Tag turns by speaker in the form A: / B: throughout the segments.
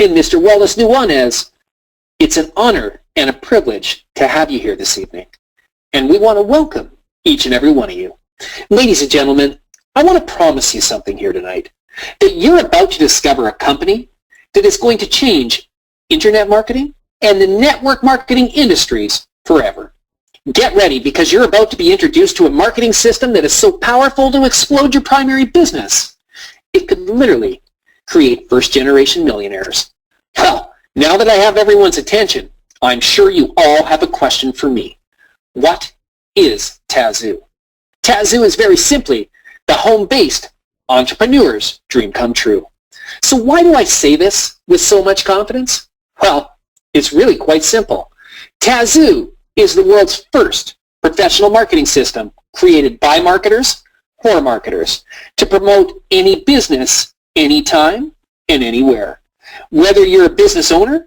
A: and Mr. Wallace Nuanez. It's an honor and a privilege to have you here this evening, and we want to welcome each and every one of you. Ladies and gentlemen, I want to promise you something here tonight, that you're about to discover a company that is going to change internet marketing and the network marketing industries forever. Get ready, because you're about to be introduced to a marketing system that is so powerful to explode your primary business. It could literally create first-generation millionaires. Well, now that I have everyone's attention, I'm sure you all have a question for me. What is Tazew? Tazew is very simply the home-based entrepreneur's dream come true. So why do I say this with so much confidence? Well, it's really quite simple. Tazew is the world's first professional marketing system created by marketers for marketers to promote any business, anytime, and anywhere. Whether you're a business owner,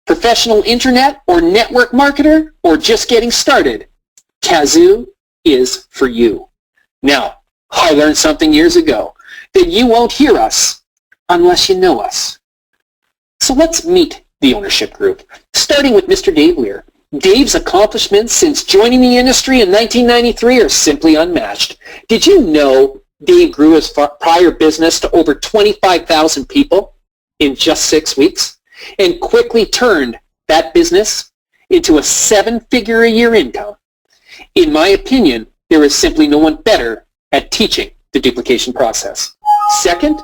A: professional internet or network marketer, or just getting started, Tazew is for you. Now, I learned something years ago, that you won't hear us unless you know us. So let's meet the ownership group, starting with Mr. Dave Weir. Dave's accomplishments since joining the industry in 1993 are simply unmatched. Did you know Dave grew his prior business to over 25,000 people in just 6 weeks and quickly turned that business into a 7-figure-a-year income? In my opinion, there is simply no one better at teaching the duplication process. Second,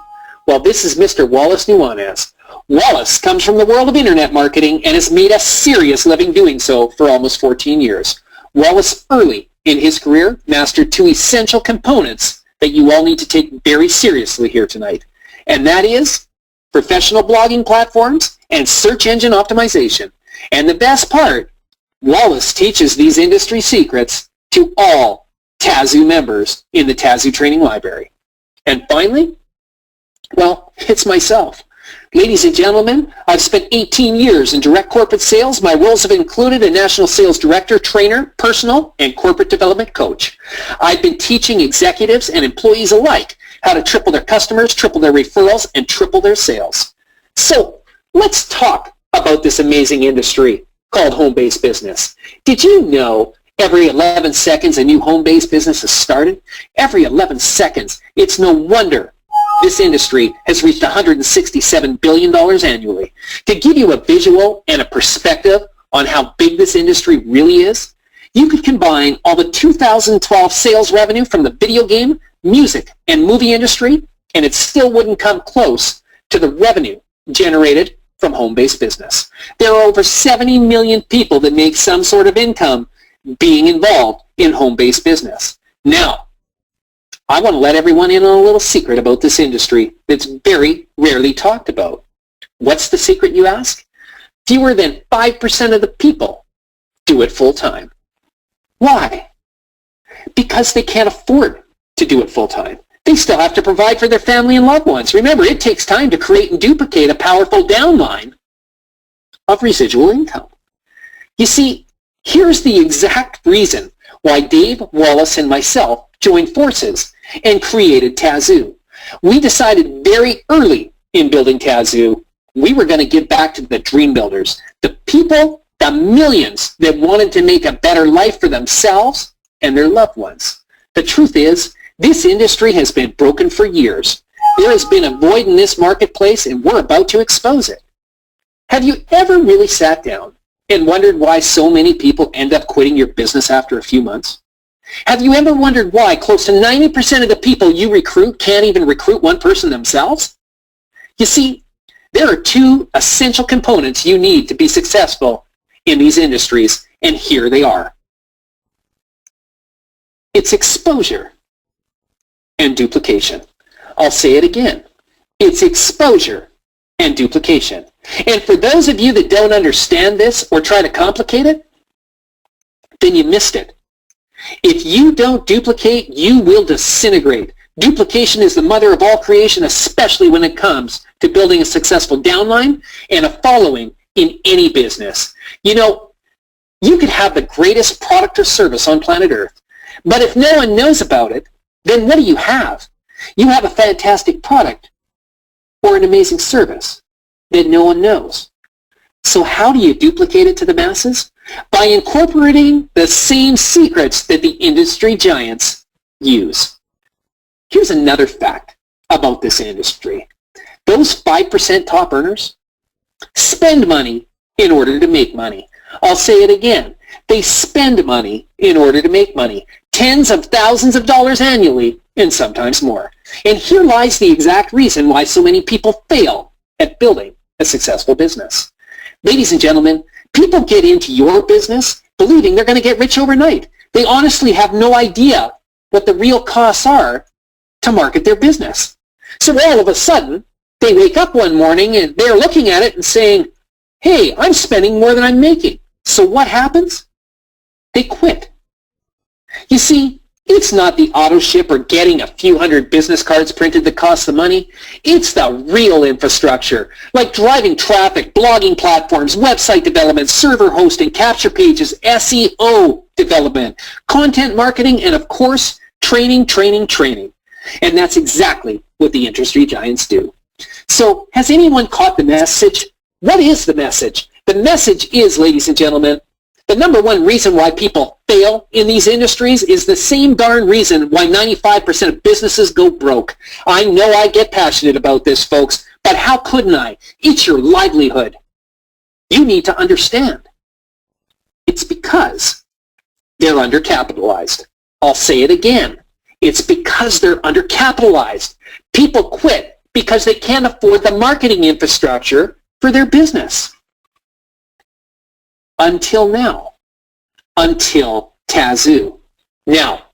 A: well, this is Mr. Wallace Nuanez. Wallace comes from the world of internet marketing and has made a serious living doing so for almost 14 years. Wallace, early in his career, mastered 2 essential components that you all need to take very seriously here tonight, and that is professional blogging platforms and search engine optimization. And the best part, Wallace teaches these industry secrets to all Tazew members in the Tazew Training Library. And finally, well, it's myself. Ladies and gentlemen, I've spent 18 years in direct corporate sales. My roles have included a national sales director, trainer, personal, and corporate development coach. I've been teaching executives and employees alike how to triple their customers, triple their referrals, and triple their sales. So let's talk about this amazing industry called home-based business. Did you know every 11 seconds a new home-based business is started? Every 11 seconds. It's no wonder this industry has reached $167 billion annually. To give you a visual and a perspective on how big this industry really is, you could combine all the 2012 sales revenue from the video game, music, and movie industry, and it still wouldn't come close to the revenue generated from home-based business. There are over 70 million people that make some sort of income being involved in home-based business. Now, I want to let everyone in on a little secret about this industry that's very rarely talked about. What's the secret, you ask? Fewer than 5% of the people do it full-time. Why? Because they can't afford to do it full-time. They still have to provide for their family and loved ones. Remember, it takes time to create and duplicate a powerful downline of residual income. You see, here's the exact reason why Dave, Wallace, and myself joined forces and created Tazew. We decided very early in building Tazew, we were going to give back to the dream builders, the people, the millions that wanted to make a better life for themselves and their loved ones. The truth is, this industry has been broken for years. There has been a void in this marketplace, and we're about to expose it. Have you ever really sat down and wondered why so many people end up quitting your business after a few months? Have you ever wondered why close to 90% of the people you recruit can't even recruit one person themselves? You see, there are 2 essential components you need to be successful in these industries, and here they are. It's exposure and duplication. I'll say it again. It's exposure and duplication. And for those of you that don't understand this or try to complicate it, then you missed it. If you don't duplicate, you will disintegrate. Duplication is the mother of all creation, especially when it comes to building a successful downline and a following in any business. You know, you could have the greatest product or service on planet Earth, but if no one knows about it, then what do you have? You have a fantastic product or an amazing service, that no one knows. So how do you duplicate it to the masses? By incorporating the same secrets that the industry giants use. Here's another fact about this industry. Those 5% top earners spend money in order to make money. I'll say it again. They spend money in order to make money. Tens of thousands of dollars annually, and sometimes more. And here lies the exact reason why so many people fail at building a successful business. Ladies and gentlemen, people get into your business believing they're going to get rich overnight. They honestly have no idea what the real costs are to market their business. So all of a sudden, they wake up one morning and they're looking at it and saying, hey, I'm spending more than I'm making. So what happens? They quit. You see, it's not the auto ship or getting a few hundred business cards printed that costs the money. It's the real infrastructure, like driving traffic, blogging platforms, website development, server hosting, capture pages, SEO development, content marketing, and of course, training. And that's exactly what the industry giants do. So has anyone caught the message? What is the message? The message is, ladies and gentlemen, the number one reason why people fail in these industries is the same darn reason why 95% of businesses go broke. I know I get passionate about this, folks, but how couldn't I? It's your livelihood. You need to understand. It's because they're undercapitalized. I'll say it again. It's because they're undercapitalized. People quit because they can't afford the marketing infrastructure for their business. Until now. Until Tazew. Now,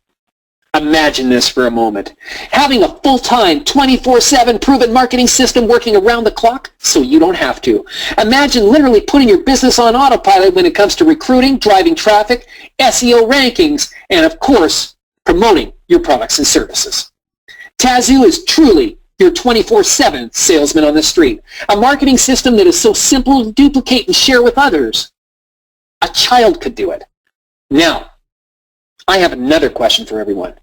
A: imagine this for a moment. Having a full-time, 24/7 proven marketing system working around the clock so you don't have to. Imagine literally putting your business on autopilot when it comes to recruiting, driving traffic, SEO rankings, and of course, promoting your products and services. Tazew is truly your 24/7 salesman on the street. A marketing system that is so simple to duplicate and share with others. A child could do it. Now, I have another question for everyone.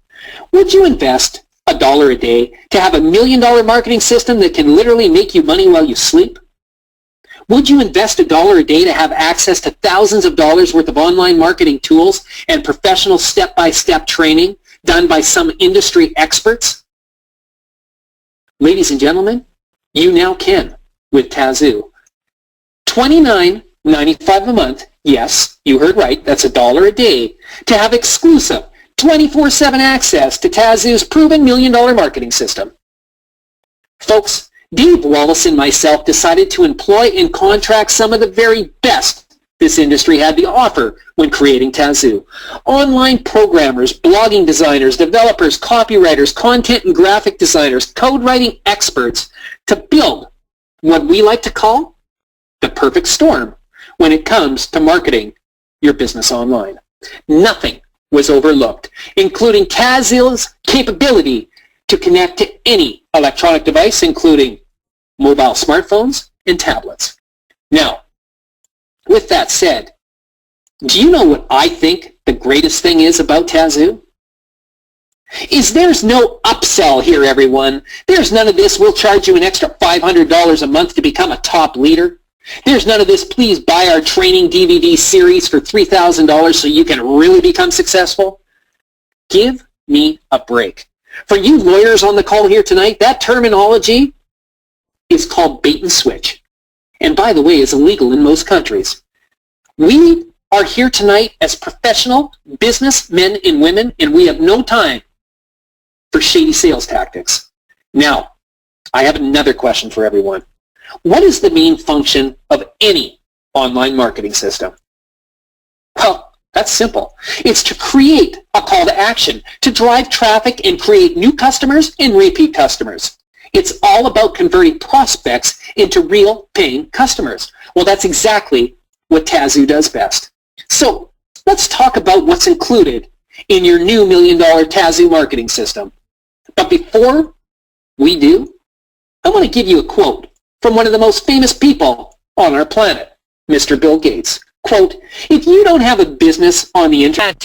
A: Would you invest $1 a day to have $1 million marketing system that can literally make you money while you sleep? Would you invest $1 a day to have access to thousands of dollars worth of online marketing tools and professional step-by-step training done by some industry experts? Ladies and gentlemen, you now can with Tazew. $29.95 a month. Yes, you heard right. That's $1 a day to have exclusive 24/7 access to Tazew's proven $1 million marketing system. Folks, Dave Wallace and myself decided to employ and contract some of the very best this industry had to offer when creating Tazew. Online programmers, blogging designers, developers, copywriters, content and graphic designers, code writing experts to build what we like to call the perfect storm when it comes to marketing your business online. Nothing was overlooked, including Tazew's capability to connect to any electronic device, including mobile smartphones and tablets. Now, with that said, do you know what I think the greatest thing is about Tazew? Is there's no upsell here, everyone. There's none of this, we'll charge you an extra $500 a month to become a top leader. There's none of this, please buy our training DVD series for $3,000 so you can really become successful. Give me a break. For you lawyers on the call here tonight, that terminology is called bait and switch. And by the way, is illegal in most countries. We are here tonight as professional businessmen and women, and we have no time for shady sales tactics. Now, I have another question for everyone. What is the main function of any online marketing system? Well, that's simple. It's to create a call to action, to drive traffic and create new customers and repeat customers. It's all about converting prospects into real paying customers. Well, that's exactly what Tazew does best. So let's talk about what's included in your new $1 million Tazew marketing system. But before we do, I want to give you a quote from one of the most famous people on our planet, Mr. Bill Gates. Quote, if you don't have a business on the internet,